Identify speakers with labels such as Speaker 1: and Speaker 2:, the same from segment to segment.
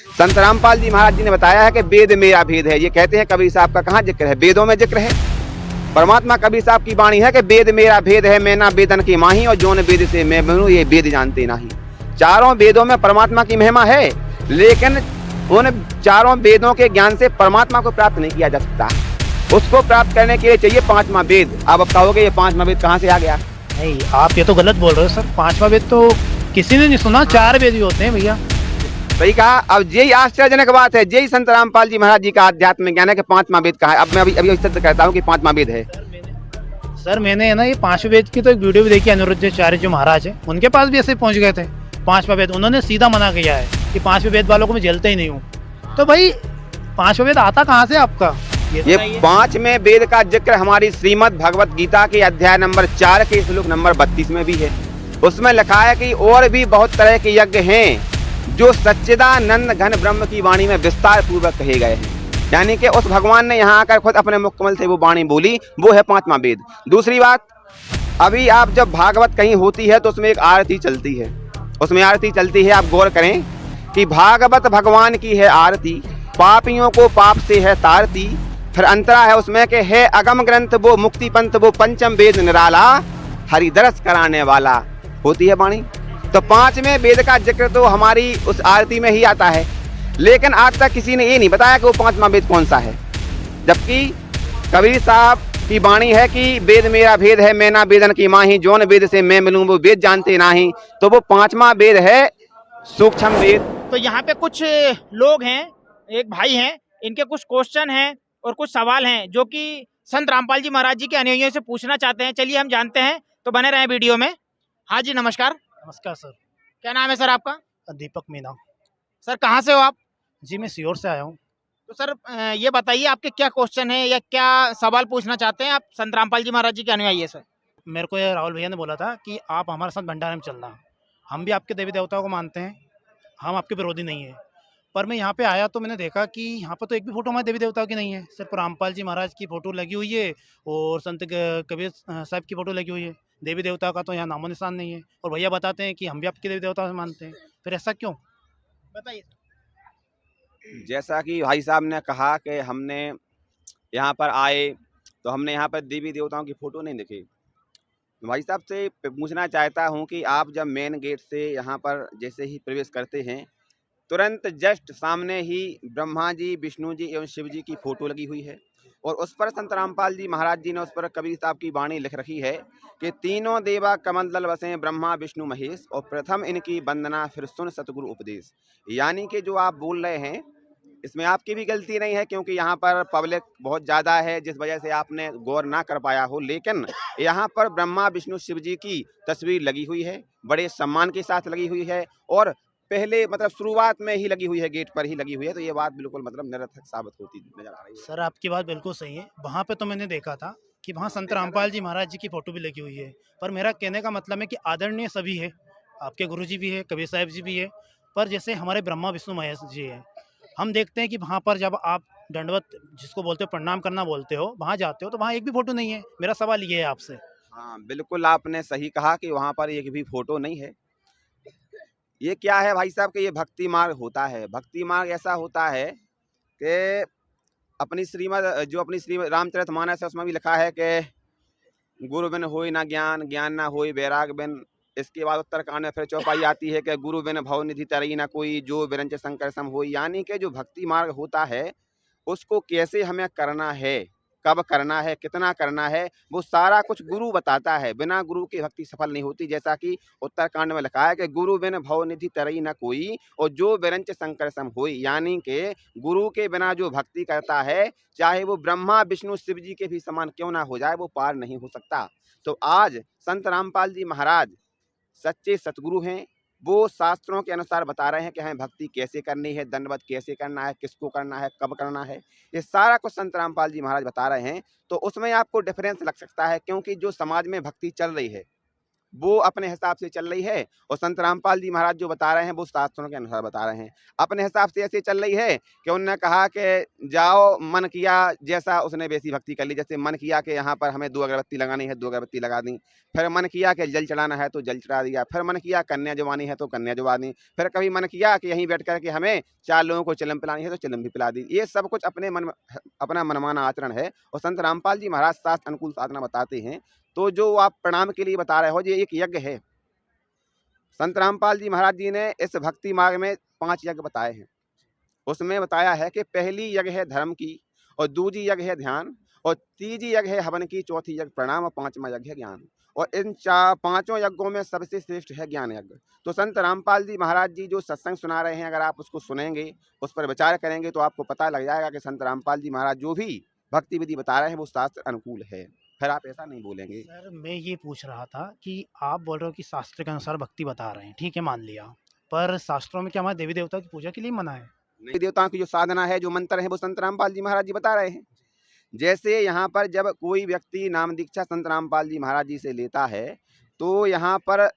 Speaker 1: संत रामपाल जी महाराज जी ने बताया है कि वेद मेरा भेद है। ये कहते हैं कबीर साहब का कहाँ जिक्र है? वेदों में जिक्र है। परमात्मा कबीर साहब की वाणी है कि वेद मेरा भेद है, मैं ना वेदन की माही, और जोन वेद से मैं बनूं ये वेद जानते नहीं। चारों वेदों में परमात्मा की महिमा है, लेकिन उन चारों वेदों के ज्ञान से परमात्मा को प्राप्त नहीं किया जा सकता। उसको प्राप्त करने के लिए चाहिए पांचवा वेद। आप कहोगे ये पांचवा वेद कहाँ से आ गया?
Speaker 2: नहीं, आप ये तो गलत बोल रहे हो सर। पांचवा वेद तो किसी ने नहीं सुना, 4 वेद ही होते हैं भैया।
Speaker 1: सही कहा। अब यही आश्चर्यजनक बात है, यही संत रामपाल जी महाराज जी का आध्यात्म ज्ञान है कि पांचवा वेद कहाँ है। अब मैं अभी सिद्ध करता हूँ कि पांचवा वेद है।
Speaker 2: सर मैंने है ना ये 5वें वेद की तो एक वीडियो भी देखी, अनिरुद्धाचार्य जो महाराज है उनके पास भी ऐसे पहुंच गए थे। 5वां वेद उन्होंने सीधा मना किया है कि 5वें वेद वालों को मैं झेलता ही नहीं हूँ। तो भाई 5वां वेद आता कहाँ से आपका?
Speaker 1: ये 5वें वेद का जिक्र हमारी श्रीमद् भगवत गीता के अध्याय नंबर 4 के श्लोक नंबर 32 में भी है। उसमें लिखा है कि और भी बहुत तरह के यज्ञ हैं जो सच्चिदानंद घन ब्रह्म की वाणी में विस्तार पूर्वक कहे गए हैं। यानी कि उस भगवान ने यहाँ आकर खुद अपने मुख कमल से वो वाणी बोली, वो है पांचवा वेद। दूसरी बात, अभी आप जब भागवत कहीं होती है तो उसमें एक आरती चलती है। उसमें आरती चलती है, आप गौर करें कि भागवत भगवान की है आरती, पापियों को पाप से है तारती। फिर अंतरा है उसमें कि है अगम ग्रंथ वो मुक्ति पंथ वो पंचम वेद निराला, हरिदरस कराने वाला होती है वाणी। तो 5वें वेद का जिक्र तो हमारी उस आरती में ही आता है, लेकिन आज तक किसी ने ये नहीं बताया कि वो 5वां वेद कौन सा है। जबकि कबीर साहब की वाणी है कि वेद मेरा भेद है, मैं ना वेदन की माही, जोन वेद से मैं मिलूं वो वेद जानते नहीं। तो वो 5वां वेद है सूक्ष्म वेद।
Speaker 3: तो यहाँ पे कुछ लोग हैं, एक भाई हैं, इनके कुछ क्वेश्चन हैं और कुछ सवाल हैं जो कि संत रामपाल जी महाराज जी के अनुयायियों से पूछना चाहते हैं। चलिए हम जानते हैं, तो बने रहें वीडियो में। हाँ जी, नमस्कार।
Speaker 2: नमस्कार सर।
Speaker 3: क्या नाम है सर आपका?
Speaker 2: दीपक मीना।
Speaker 3: सर कहाँ से हो आप?
Speaker 2: जी मैं सीहोर से आया हूँ।
Speaker 3: तो सर ये बताइए आपके क्या क्वेश्चन है या क्या सवाल पूछना चाहते हैं आप संत रामपाल जी महाराज जी के अनुयायी से?
Speaker 2: मेरे को ये राहुल भैया ने बोला था कि आप हमारे साथ भंडारे में चलना। हम भी आपके देवी देवताओं को मानते हैं, हम आपके विरोधी नहीं हैं। पर मैं यहाँ पे आया तो मैंने देखा कि यहाँ पर तो एक भी फोटो हमारे देवी देवताओं की नहीं है। सिर्फ रामपाल जी महाराज की फ़ोटो लगी हुई है और संत कबीर साहब की फ़ोटो लगी हुई है। देवी देवता का तो यहाँ नामो निशान नहीं है। और भैया बताते हैं कि हम भी आपके देवी देवताओं से मानते हैं। फिर ऐसा क्यों?
Speaker 3: बताइए।
Speaker 1: जैसा कि भाई साहब ने कहा कि हमने यहाँ पर आए तो हमने यहाँ पर देवी देवताओं की फोटो नहीं देखी। भाई साहब से पूछना चाहता हूँ कि आप जब मेन गेट से यहाँ पर जैसे ही प्रवेश करते हैं, तुरंत जस्ट सामने ही ब्रह्मा जी, विष्णु जी एवं शिव जी की फोटो लगी हुई है, और उस पर संत रामपाल जी महाराज जी ने उस पर कबीर साहब की वाणी लिख रखी है कि तीनों देवा कमल दल बसे ब्रह्मा विष्णु महेश, और प्रथम इनकी वंदना फिर सुन सतगुरु उपदेश। यानी कि जो आप बोल रहे हैं इसमें आपकी भी गलती नहीं है, क्योंकि यहाँ पर पब्लिक बहुत ज़्यादा है जिस वजह से आपने गौर ना कर पाया हो। लेकिन यहाँ पर ब्रह्मा विष्णु शिव जी की तस्वीर लगी हुई है, बड़े सम्मान के साथ लगी हुई है, और पहले मतलब शुरुआत में ही लगी हुई है, गेट पर ही लगी हुई है। तो ये बात बिल्कुल मतलब निरर्थक साबित होती नजर आ रही है।
Speaker 2: सर आपकी बात बिल्कुल सही है। वहाँ पे तो मैंने देखा था कि वहाँ संत रामपाल जी महाराज जी की फ़ोटो भी लगी हुई है। पर मेरा कहने का मतलब है कि आदरणीय सभी है, आपके गुरु जी भी है, कबीर साहब जी भी है, पर जैसे हमारे ब्रह्मा विष्णु महेश जी हैं, हम देखते हैं कि वहाँ पर जब आप दंडवत जिसको बोलते हो प्रणाम करना बोलते हो, वहाँ जाते हो तो वहाँ एक भी फ़ोटो नहीं है। मेरा सवाल ये है आपसे।
Speaker 1: हाँ बिल्कुल, आपने सही कहा कि वहाँ पर एक भी फोटो नहीं है। ये क्या है भाई साहब कि ये भक्ति मार्ग होता है। भक्ति मार्ग ऐसा होता है कि अपनी श्रीमद रामचरितमानस है, उसमें भी लिखा है कि गुरु बिन होई ना ज्ञान, ज्ञान ना होई वैराग बिन। इसके बाद उत्तरकांड में फिर चौपाई आती है कि गुरु बिन भव निधि तरई ना कोई, जो बिरंच शंकर सम होई। यानी कि जो भक्ति मार्ग होता है उसको कैसे हमें करना है, कब करना है, कितना करना है, वो सारा कुछ गुरु बताता है। बिना गुरु की भक्ति सफल नहीं होती। जैसा कि उत्तरकांड में लिखा है कि गुरु बिन भव निधि तरई न कोई, और जो बिरंच शंकर सम होई। यानी कि गुरु के बिना जो भक्ति करता है, चाहे वो ब्रह्मा विष्णु शिव जी के भी समान क्यों ना हो जाए, वो पार नहीं हो सकता। तो आज संत रामपाल जी महाराज सच्चे सतगुरु हैं। वो शास्त्रों के अनुसार बता रहे हैं कि हमें भक्ति कैसे करनी है, दंडवत कैसे करना है, किसको करना है, कब करना है। ये सारा कुछ संत रामपाल जी महाराज बता रहे हैं। तो उसमें आपको डिफरेंस लग सकता है, क्योंकि जो समाज में भक्ति चल रही है वो अपने हिसाब से चल रही है, और संत रामपाल जी महाराज जो बता रहे हैं वो शास्त्रों के अनुसार बता रहे हैं। अपने हिसाब से ऐसे चल रही है कि उन्होंने कहा कि जाओ, मन किया जैसा उसने वैसी भक्ति कर ली। जैसे मन किया कि यहाँ पर हमें 2 अगरबत्ती लगानी है, 2 अगरबत्ती लगा दी। फिर मन किया कि जल चढ़ाना है तो जल चढ़ा दिया। फिर मन किया कन्या जुबानी है तो कन्या जुबा दी। फिर कभी मन किया कि यहीं बैठ कर के हमें 4 लोगों को चिलम पिलानी है तो चिलम भी पिला दी। ये सब कुछ अपना मनमाना आचरण है, और संत रामपाल जी महाराज शास्त्र अनुकूल साधना बताते हैं। तो जो आप प्रणाम के लिए बता रहे हो, ये एक यज्ञ है। संत रामपाल जी महाराज जी ने इस भक्ति मार्ग में 5 यज्ञ बताए हैं। उसमें बताया है कि पहली यज्ञ है धर्म की, और दूसरी यज्ञ है ध्यान, और तीसरी यज्ञ है हवन की, चौथी यज्ञ प्रणाम, और 5वां यज्ञ है ज्ञान। और इन 5 यज्ञों में सबसे श्रेष्ठ है ज्ञान यज्ञ। तो संत रामपाल जी महाराज जी जो सत्संग सुना रहे हैं, अगर आप उसको सुनेंगे, उस पर विचार करेंगे, तो आपको पता लग जाएगा कि संत रामपाल जी महाराज जो भी भक्ति विधि बता रहे हैं वो शास्त्र अनुकूल है। फिर आप ऐसा नहीं बोलेंगे।
Speaker 2: सर मैं ये पूछ रहा था कि आप बोल रहे हो कि शास्त्र के अनुसार भक्ति बता रहे हैं, ठीक है मान लिया, पर शास्त्रों में क्या हमारे देवी देवता की पूजा के लिए मना है?
Speaker 1: नहीं, देवताओं की जो साधना है, जो मंत्र है, वो संत रामपाल जी महाराज जी बता रहे हैं। जैसे यहाँ पर जब कोई व्यक्ति नाम दीक्षा संत रामपाल जी महाराज जी से लेता है, तो यहाँ पर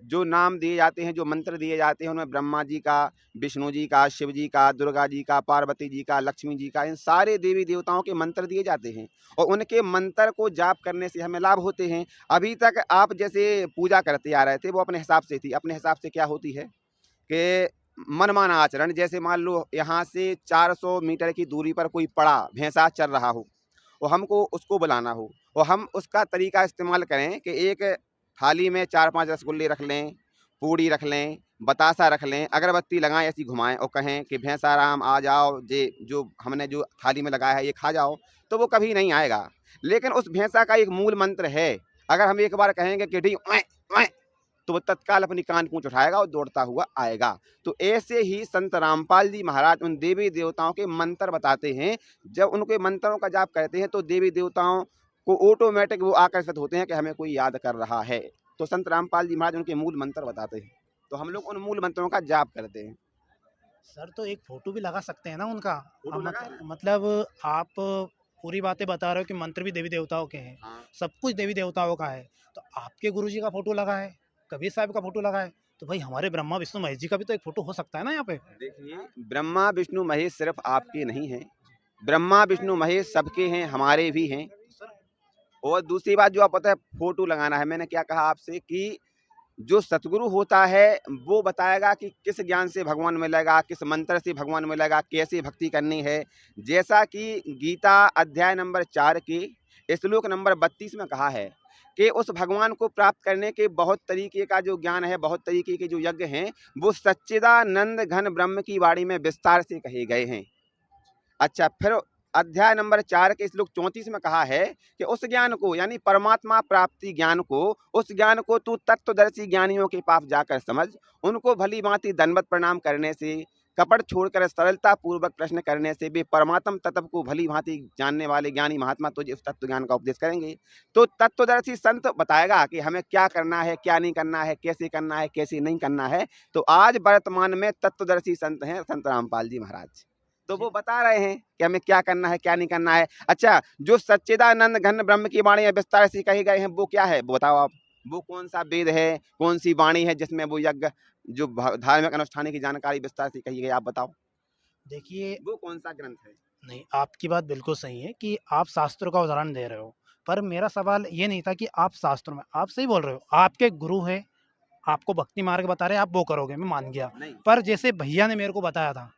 Speaker 1: जो नाम दिए जाते हैं, जो मंत्र दिए जाते हैं, उनमें ब्रह्मा जी का, विष्णु जी का, शिव जी का, दुर्गा जी का, पार्वती जी का, लक्ष्मी जी का, इन सारे देवी देवताओं के मंत्र दिए जाते हैं, और उनके मंत्र को जाप करने से हमें लाभ होते हैं। अभी तक आप जैसे पूजा करते आ रहे थे, वो अपने हिसाब से थी। अपने हिसाब से क्या होती है कि मनमाना आचरण। जैसे मान लो यहाँ से 400 मीटर की दूरी पर कोई पड़ा भैंसा चल रहा हो, और हमको उसको बुलाना हो, और हम उसका तरीका इस्तेमाल करें कि एक थाली में 4-5 रसगुल्ले रख लें, पूड़ी रख लें, बतासा रख लें, अगरबत्ती लगाएं, ऐसी घुमाएं और कहें कि भैंसा राम आ जाओ, जे जो हमने जो थाली में लगाया है ये खा जाओ, तो वो कभी नहीं आएगा। लेकिन उस भैंसा का एक मूल मंत्र है। अगर हम एक बार कहेंगे कि डी ओए ओए, तो वो तत्काल अपनी कान पूंछ उठाएगा और दौड़ता हुआ आएगा। तो ऐसे ही संत रामपाल जी महाराज उन देवी देवताओं के मंत्र बताते हैं। जब उनके मंत्रों का जाप करते हैं, तो देवी देवताओं को ऑटोमेटिक वो आकर्षित होते हैं कि हमें कोई याद कर रहा है। तो संत रामपाल जी महाराज उनके मूल मंत्र बताते हैं, तो हम लोग उन मूल मंत्रों का जाप करते हैं।
Speaker 2: सर तो एक फोटो भी लगा सकते हैं ना उनका?
Speaker 1: फोटो लगा है?
Speaker 2: मतलब आप पूरी बातें बता रहे हो कि मंत्र भी देवी देवताओं के हैं,
Speaker 1: हाँ।
Speaker 2: सब कुछ देवी देवताओं का है, तो आपके गुरुजी का फोटो लगा है, कबीर साहब का फोटो लगा है, तो भाई हमारे ब्रह्मा विष्णु महेश जी का भी तो एक फोटो हो सकता है ना यहाँ पे?
Speaker 1: देखिए, ब्रह्मा विष्णु महेश सिर्फ आपके नहीं हैं। ब्रह्मा विष्णु महेश सबके हैं, हमारे भी हैं। और दूसरी बात जो आप पता है, फोटो लगाना है। मैंने क्या कहा आपसे कि जो सतगुरु होता है वो बताएगा कि किस ज्ञान से भगवान मिलेगा, किस मंत्र से भगवान मिलेगा, कैसे भक्ति करनी है। जैसा कि गीता अध्याय नंबर 4 के श्लोक नंबर 32 में कहा है कि उस भगवान को प्राप्त करने के बहुत तरीके का जो ज्ञान है, बहुत तरीके के जो यज्ञ हैं, वो सच्चिदानंद घन ब्रह्म की वाणी में विस्तार से कहे गए हैं। अच्छा, फिर अध्याय नंबर 4 के श्लोक 34 में कहा है कि उस ज्ञान को, यानी परमात्मा प्राप्ति ज्ञान को, उस ज्ञान को तू तत्वदर्शी ज्ञानियों के पास जाकर समझ। उनको भली भांति दंडवत प्रणाम करने से, कपट छोड़कर सरलता पूर्वक प्रश्न करने से वे परमात्म तत्व को भली भांति जानने वाले ज्ञानी महात्मा तुझे उस तत्व ज्ञान का उपदेश करेंगे। तो तत्वदर्शी संत बताएगा कि हमें क्या करना है, क्या नहीं करना है, कैसे करना है, कैसे नहीं करना है। तो आज वर्तमान में तत्वदर्शी संत हैं संत रामपाल जी महाराज। तो वो बता रहे हैं कि हमें क्या करना है, क्या नहीं करना है। अच्छा, जो सच्चिदानंद घन ब्रह्म की वाणी विस्तार से कही गए हैं, वो क्या है बताओ आप? वो कौन सा वेद है, कौन सी वाणी है जिसमें वो यज्ञ, जो धार्मिक अनुष्ठान की जानकारी विस्तार से कही गई, आप बताओ?
Speaker 2: देखिए,
Speaker 1: वो कौन सा ग्रंथ है?
Speaker 2: नहीं आपकी बात बिल्कुल सही है कि आप शास्त्रों का उदाहरण दे रहे हो, पर मेरा सवाल ये नहीं था कि आप शास्त्रों में, आप सही बोल रहे हो, आपके गुरु है, आपको भक्ति मार्ग बता रहे हैं, आप वो करोगे, मैं मान गया।
Speaker 1: नहीं,
Speaker 2: पर जैसे भैया ने मेरे को बताया था,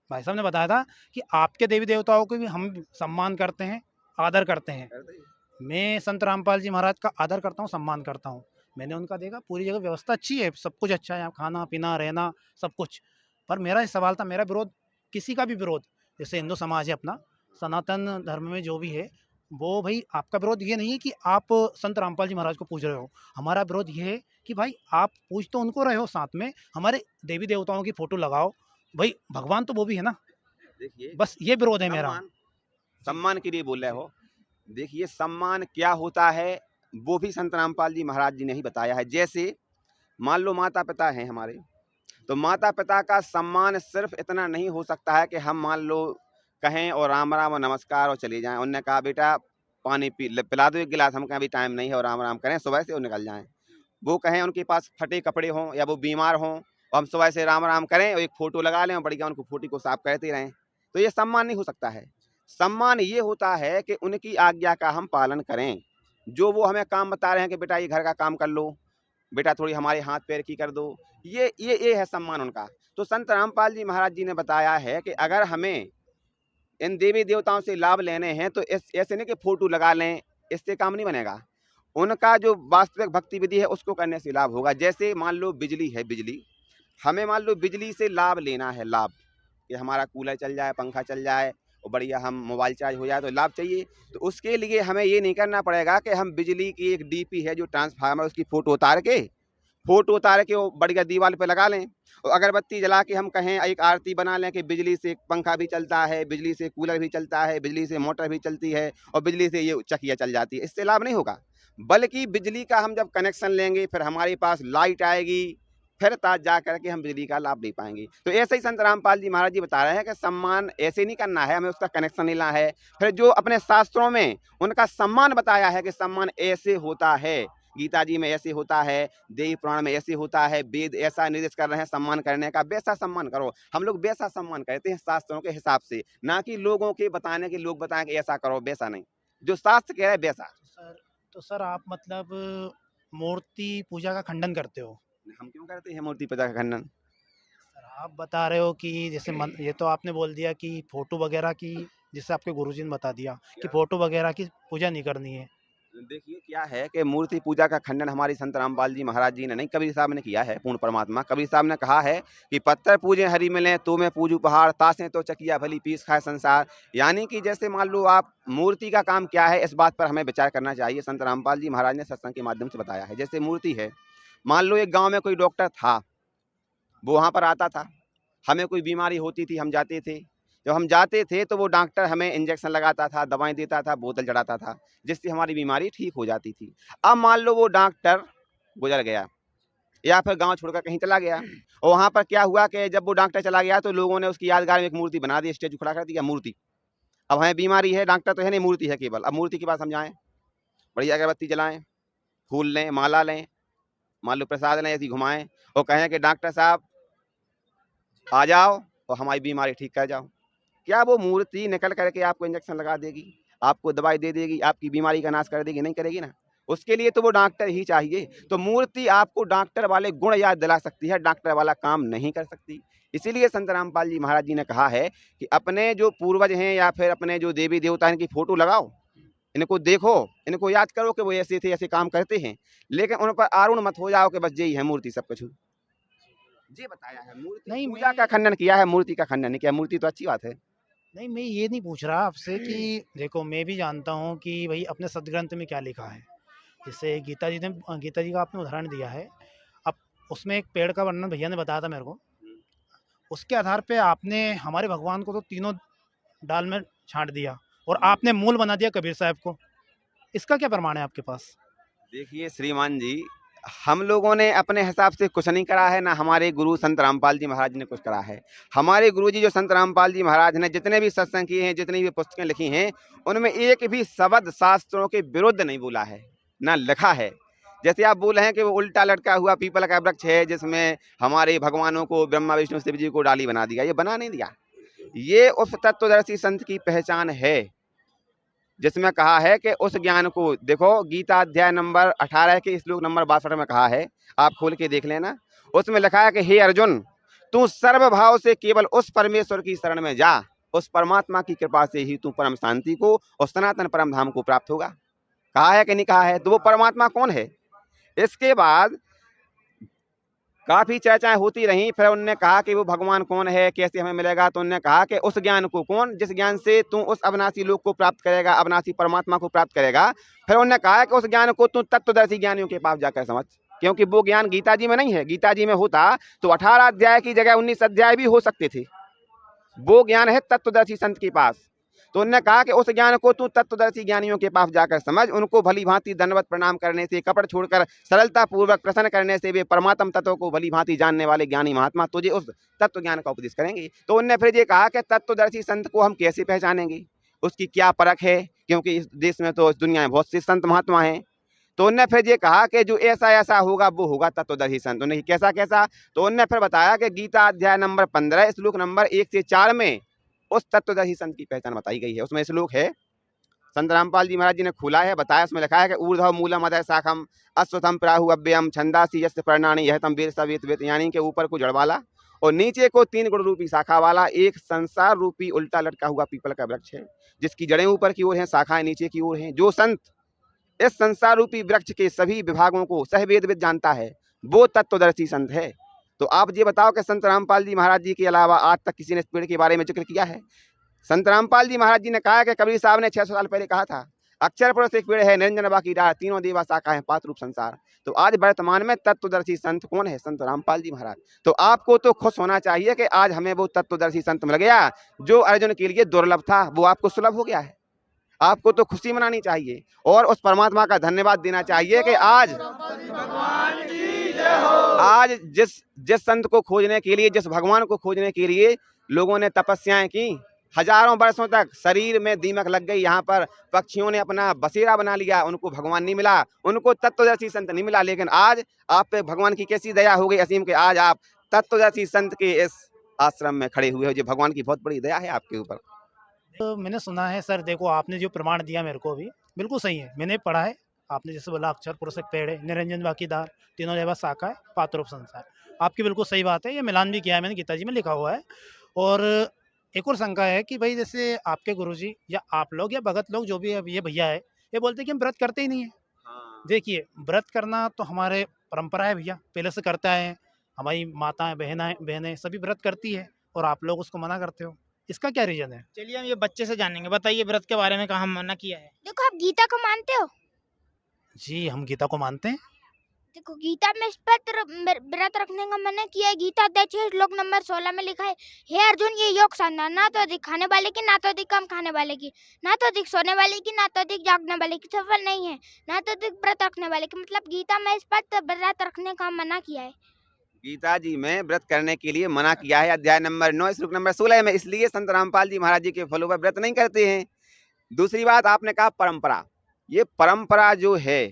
Speaker 2: भाई साहब ने बताया था कि आपके देवी देवताओं को भी हम सम्मान करते हैं, आदर करते हैं।
Speaker 1: करते हैं।
Speaker 2: मैं संत रामपाल जी महाराज का आदर करता हूँ, सम्मान करता हूँ। मैंने उनका देखा, पूरी जगह व्यवस्था अच्छी है, सब कुछ अच्छा है, यहाँ खाना पीना रहना सब कुछ। पर मेरा ये सवाल था, मेरा विरोध, किसी का भी विरोध, जैसे हिंदू समाज है अपना, सनातन धर्म में जो भी है, वो भाई आपका विरोध ये नहीं है कि आप संत रामपाल जी महाराज को पूज रहे हो। हमारा विरोध ये है कि भाई आप पूज तो उनको रहे हो, साथ में हमारे देवी देवताओं की फोटो लगाओ, भाई भगवान तो वो भी है ना।
Speaker 1: देखिए,
Speaker 2: बस ये विरोध है मेरा।
Speaker 1: सम्मान, सम्मान के लिए बोल रहे हो। देखिए, सम्मान क्या होता है वो भी संत रामपाल जी महाराज जी ने ही बताया है। जैसे मान लो माता पिता हैं हमारे, तो माता पिता का सम्मान सिर्फ इतना नहीं हो सकता है कि हम मान लो कहें और राम राम और नमस्कार और चले जाएं। उन्होंने कहा बेटा पानी पिला दो 1 गिलास, हम कहें अभी टाइम नहीं है और राम राम करें सुबह से और निकल जाएं। वो कहें उनके पास फटे कपड़े हों या वो बीमार हों और हम सुबह से राम राम करें और एक फ़ोटो लगा लें और बढ़िया उनको फ़ोटो को साफ करते रहें, तो ये सम्मान नहीं हो सकता है। सम्मान ये होता है कि उनकी आज्ञा का हम पालन करें। जो वो हमें काम बता रहे हैं कि बेटा ये घर का काम कर लो, बेटा थोड़ी हमारे हाथ पैर की कर दो, ये है सम्मान उनका। तो संत रामपाल जी महाराज जी ने बताया है कि अगर हमें इन देवी देवताओं से लाभ लेने हैं तो ऐसे नहीं कि फ़ोटो लगा लें, इससे काम नहीं बनेगा। उनका जो वास्तविक भक्ति विधि है उसको करने से लाभ होगा। जैसे मान लो बिजली है, बिजली हमें मान लो बिजली से लाभ लेना है, लाभ कि हमारा कूलर चल जाए, पंखा चल जाए और बढ़िया हम मोबाइल चार्ज हो जाए तो लाभ चाहिए। तो उसके लिए हमें ये नहीं करना पड़ेगा कि हम बिजली की एक डीपी है जो ट्रांसफार्मर, उसकी फ़ोटो उतार के वो बढ़िया दीवार पे लगा लें और अगरबत्ती जला के हम कहें एक आरती बना लें कि बिजली से पंखा भी चलता है, बिजली से कूलर भी चलता है, बिजली से मोटर भी चलती है और बिजली से ये चकिया चल जाती है। इससे लाभ नहीं होगा, बल्कि बिजली का हम जब कनेक्शन लेंगे फिर हमारे पास लाइट आएगी, फिर तब जा करके हम बिजली का लाभ ले पाएंगे। तो ऐसे ही संत रामपाल जी महाराज जी बता रहे हैं कि सम्मान ऐसे नहीं करना है, हमें उसका कनेक्शन लेना है। फिर जो अपने शास्त्रों में उनका सम्मान बताया है कि सम्मान ऐसे होता है, गीता जी में ऐसे होता है, देवी पुराण में ऐसे होता है, वेद ऐसा निर्देश कर रहे हैं सम्मान करने का, वैसा सम्मान करो। हम लोग वैसा सम्मान करते हैं शास्त्रों के हिसाब से, ना कि लोगों के बताने के लोग बताएं कि ऐसा करो, वैसा नहीं, जो शास्त्र कह रहे हैं वैसा।
Speaker 2: तो सर आप मतलब मूर्ति पूजा का खंडन करते हो?
Speaker 1: हम क्यों करते हैं मूर्ति पूजा का खंडन?
Speaker 2: सर आप बता रहे हो कि जैसे ये तो आपने बोल दिया कि फ़ोटो वगैरह की, जैसे आपके गुरुजी ने बता दिया कि फ़ोटो वगैरह की पूजा नहीं करनी है।
Speaker 1: देखिए क्या है कि मूर्ति पूजा का खंडन हमारे संत रामपाल जी महाराज जी ने नहीं, कबीर साहब ने किया है। पूर्ण परमात्मा कबीर साहब ने कहा है कि पत्थर पूजे हरि मिले तो मैं पूजू पहाड़, तासे तो चकिया भली पीस खाए संसार। यानी कि जैसे मान लो आप मूर्ति का काम क्या है, इस बात पर हमें विचार करना चाहिए। संत रामपाल जी महाराज ने सत्संग के माध्यम से बताया है। जैसे मूर्ति है, मान लो एक गाँव में कोई डॉक्टर था, वो वहाँ पर आता था, हमें कोई बीमारी होती थी, हम जाते थे। जब हम जाते थे तो वो डॉक्टर हमें इंजेक्शन लगाता था, दवाएं देता था, बोतल चढ़ाता था, जिससे हमारी बीमारी ठीक हो जाती थी। अब मान लो वो डॉक्टर गुजर गया या फिर गांव छोड़कर कहीं चला गया और वहाँ पर क्या हुआ कि जब वो डॉक्टर चला गया तो लोगों ने उसकी यादगार में एक मूर्ति बना दी, स्टेज खड़ा कर दिया, मूर्ति। अब हमें बीमारी है, डॉक्टर तो है नहीं, मूर्ति है केवल। अब मूर्ति के पास हम जाएँ, बढ़िया अगरबत्ती जलाएँ, फूल लें, माला लें, मान लो प्रसाद लें, ऐसी घुमाएँ और कहें कि डॉक्टर साहब आ जाओ और हमारी बीमारी ठीक कर जाओ। क्या वो मूर्ति निकल करके आपको इंजेक्शन लगा देगी, आपको दवाई दे देगी, आपकी बीमारी का नाश कर देगी? नहीं करेगी ना। उसके लिए तो वो डॉक्टर ही चाहिए। तो मूर्ति आपको डॉक्टर वाले गुण याद दिला सकती है, डॉक्टर वाला काम नहीं कर सकती। इसीलिए संत रामपाल जी महाराज जी ने कहा है कि अपने जो पूर्वज हैं या फिर अपने जो देवी देवता हैं, इनकी फोटो लगाओ, इनको देखो, इनको याद करो कि वो ऐसे थे, ऐसे काम करते हैं, लेकिन उन पर आरूढ़ मत हो जाओ कि बस यही है मूर्ति सब कुछ। ये बताया है, मूर्ति
Speaker 2: नहीं
Speaker 1: पूजा का खंडन किया है, मूर्ति का खंडन नहीं किया। मूर्ति तो अच्छी बात है।
Speaker 2: नहीं, मैं ये नहीं पूछ रहा आपसे कि देखो मैं भी जानता हूँ कि भाई अपने सदग्रंथ में क्या लिखा है। जैसे गीता जी का आपने उदाहरण दिया है। अब उसमें एक पेड़ का वर्णन भैया ने बताया था मेरे को। उसके आधार पे आपने हमारे भगवान को तो तीनों डाल में छांट दिया और आपने मूल बना दिया कबीर साहब को। इसका क्या प्रमाण है आपके पास?
Speaker 1: देखिए श्रीमान जी, हम लोगों ने अपने हिसाब से कुछ नहीं करा है, ना हमारे गुरु संत रामपाल जी महाराज ने कुछ करा है। हमारे गुरु जी जो संत रामपाल जी महाराज ने जितने भी सत्संग किए हैं, जितनी भी पुस्तकें लिखी हैं, उनमें एक भी शब्द शास्त्रों के विरुद्ध नहीं बोला है, ना लिखा है। जैसे आप बोल रहे हैं कि वो उल्टा लटका हुआ पीपल का वृक्ष है जिसमें हमारे भगवानों को, ब्रह्मा विष्णु शिव जी को डाली बना दिया, ये बना नहीं दिया। ये उस तत्वदर्शी संत की पहचान है जिसमें कहा है कि उस ज्ञान को देखो। गीता अध्याय नंबर 18 के श्लोक नंबर 62 में कहा है, आप खोल के देख लेना। उसमें लिखा है कि हे अर्जुन, तू सर्वभाव से केवल उस परमेश्वर की शरण में जा, उस परमात्मा की कृपा से ही तू परम शांति को और सनातन परम धाम को प्राप्त होगा। कहा है कि नहीं कहा है? तो वो परमात्मा कौन है? इसके बाद काफी चर्चाएं होती रहीं, फिर उन्होंने कहा कि वो भगवान कौन है, कैसे हमें मिलेगा? तो उन्होंने कहा कि उस ज्ञान को, कौन? जिस ज्ञान से तू उस अविनाशी लोक को प्राप्त करेगा, अविनाशी परमात्मा को प्राप्त करेगा। फिर उन्होंने कहा कि उस ज्ञान को तू तत्वदर्शी ज्ञानियों के पास जाकर समझ, क्योंकि वो ज्ञान गीता जी में नहीं है। गीता जी में होता तो 18 अध्याय की जगह 19 अध्याय भी हो सकते थे। वो ज्ञान है तत्वदर्शी संत के पास। तो उन्होंने कहा कि उस ज्ञान को तू तत्वदर्शी ज्ञानियों के पास जाकर समझ, उनको भली भांति दंडवत प्रणाम करने से, कपट छोड़कर सरलता पूर्वक प्रसन्न करने से वे परमात्म तत्व को भली भांति जानने वाले ज्ञानी महात्मा तुझे उस तत्व ज्ञान का उपदेश करेंगे। तो उन्होंने फिर ये कहा कि तत्वदर्शी संत को हम कैसे पहचानेंगे, उसकी क्या परख है, क्योंकि इस देश में तो, इस दुनिया में बहुत से संत महात्मा हैं। तो उनने फिर ये कहा कि जो ऐसा ऐसा होगा वो होगा तत्वदर्शी संत। उन्हें कैसा कैसा, तो उनने फिर बताया कि गीता अध्याय नंबर 15 श्लोक नंबर 1 से 4 में उस तत्वदर्शी संत की पहचान बताई गई है। उसमें श्लोक है, संत रामपाल जी महाराज जी ने खोला है, बताया, उसमें लिखा है कि ऊर्ध्व मूलम अधः शाखम अश्वत्थम प्राहु अव्ययम छंदासी यस्य पर्णानि यह तम वीर सवित वेत, यानी कि ऊपर को जड़ वाला और नीचे को 3 गुण रूपी शाखा वाला एक संसार रूपी उल्टा लटका हुआ पीपल का वृक्ष है, जिसकी जड़ें ऊपर की ओर हैं, शाखाएं नीचे की ओर हैं। जो संत इस संसार रूपी वृक्ष के सभी विभागों को सहवेदविद जानता है वो तत्वदर्शी संत है। तो आप ये बताओ कि संत रामपाल जी महाराज जी के अलावा आज तक किसी ने इस पेड़ के बारे में जिक्र किया है? संत रामपाल जी महाराज जी ने कहा कि कबीर साहब ने 600 साल पहले कहा था, अक्षर पुरुष एक पेड़ है, निरंजन बाकी डाल, तीनों देवा शाखा है, 5 रूप संसार। तो आज वर्तमान में तत्वदर्शी संत कौन है? संत रामपाल जी महाराज। तो आपको तो खुश होना चाहिए कि आज हमें वो तत्वदर्शी संत मिल गया जो अर्जुन के लिए दुर्लभ था, वो आपको सुलभ हो गया है। आपको तो खुशी मनानी चाहिए और उस परमात्मा का धन्यवाद देना चाहिए कि आज जिस संत को खोजने के लिए, जिस भगवान को खोजने के लिए लोगों ने तपस्याएं की, हजारों वर्षों तक शरीर में दीमक लग गई, यहाँ पर पक्षियों ने अपना बसेरा बना लिया, उनको भगवान नहीं मिला, उनको तत्वदर्शी संत नहीं मिला। लेकिन आज आप पे भगवान की कैसी दया हो गई असीम के आज आप तत्वदर्शी संत के इस आश्रम में खड़े हुए हो। जो भगवान की बहुत बड़ी दया है आपके ऊपर।
Speaker 2: तो मैंने सुना है सर, देखो आपने जो प्रमाण दिया मेरे को भी बिल्कुल सही है, मैंने पढ़ा है। आपने जैसे बोला अक्षर पुरुष एक पेड़ है, निरंजन बाकीदार, तीनों देवा शाखा है, 5 रूप संसार, आपकी बिल्कुल सही बात है। ये मिलान भी किया है मैंने, गीता जी में लिखा हुआ है। और एक और शंका है कि भाई जैसे आपके गुरुजी या आप लोग या भगत लोग जो भी अब ये भैया है, ये बोलते हैं कि हम व्रत करते ही नहीं है। देखिए व्रत करना तो हमारे परंपरा है भैया, पहले से करता है, हमारी माताएं बहनें सभी व्रत करती है और आप लोग उसको मना करते हो, इसका क्या रीजन है?
Speaker 3: चलिए हम ये बच्चे से जानेंगे, बताइए व्रत के बारे में कहा मना किया है।
Speaker 4: देखो, आप गीता को मानते हो?
Speaker 2: जी हम गीता को मानते हैं।
Speaker 4: देखो, गीता में इस पर व्रत रखने का मना किया है। गीता अध्याय 6 श्लोक नंबर 16 में लिखा है, हे अर्जुन ये योग साधना ना तो अधिक खाने वाले की, ना तो अधिक कम खाने वाले की, ना तो अधिक सोने वाले की, ना तो अधिक जागने वाले की सफल नहीं है, ना तो अधिक व्रत रखने वाले की। मतलब गीता में इस पर व्रत रखने का मना किया है।
Speaker 1: गीता जी में व्रत करने के लिए मना किया है अध्याय नंबर 9 श्लोक नंबर 16 में, इसलिए संत रामपाल जी महाराज जी के फलों पर व्रत नहीं करते हैं। दूसरी बात आपने कहा परंपरा, ये परंपरा जो है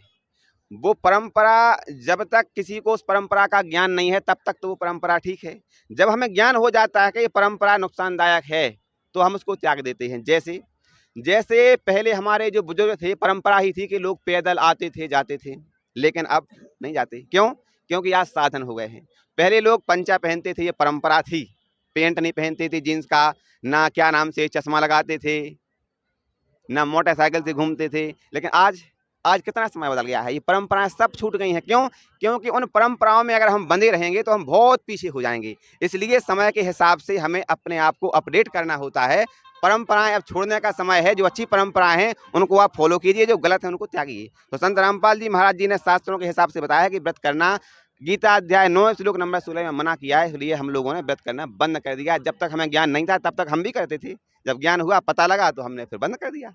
Speaker 1: वो परंपरा जब तक किसी को उस परंपरा का ज्ञान नहीं है तब तक तो वो परंपरा ठीक है। जब हमें ज्ञान हो जाता है कि ये परंपरा नुकसानदायक है तो हम उसको त्याग देते हैं। जैसे पहले हमारे जो बुजुर्ग थे, परंपरा ही थी कि लोग पैदल आते थे जाते थे, लेकिन अब नहीं जाते। क्यों? क्योंकि आज साधन हो गए हैं। पहले लोग पंचा पहनते थे, ये परंपरा थी, पेंट नहीं पहनते थे जीन्स का, ना क्या नाम से चश्मा लगाते थे, ना मोटरसाइकिल से घूमते थे। लेकिन आज कितना समय बदल गया है, ये परंपराएं सब छूट गई हैं। क्यों? क्योंकि उन परंपराओं में अगर हम बंधे रहेंगे तो हम बहुत पीछे हो जाएंगे। इसलिए समय के हिसाब से हमें अपने आप को अपडेट करना होता है। परंपराएं अब छोड़ने का समय है। जो अच्छी परंपराएं हैं उनको आप फॉलो कीजिए, जो गलत है उनको त्यागिए। तो संत रामपाल जी महाराज जी ने शास्त्रों के हिसाब से बताया कि व्रत करना गीता अध्याय 9 श्लोक नंबर 16 में मना किया है, इसलिए हम लोगों ने व्रत करना बंद कर दिया। जब तक हमें ज्ञान नहीं था तब तक हम भी करते थे, जब ज्ञान हुआ पता लगा तो हमने फिर बंद कर दिया।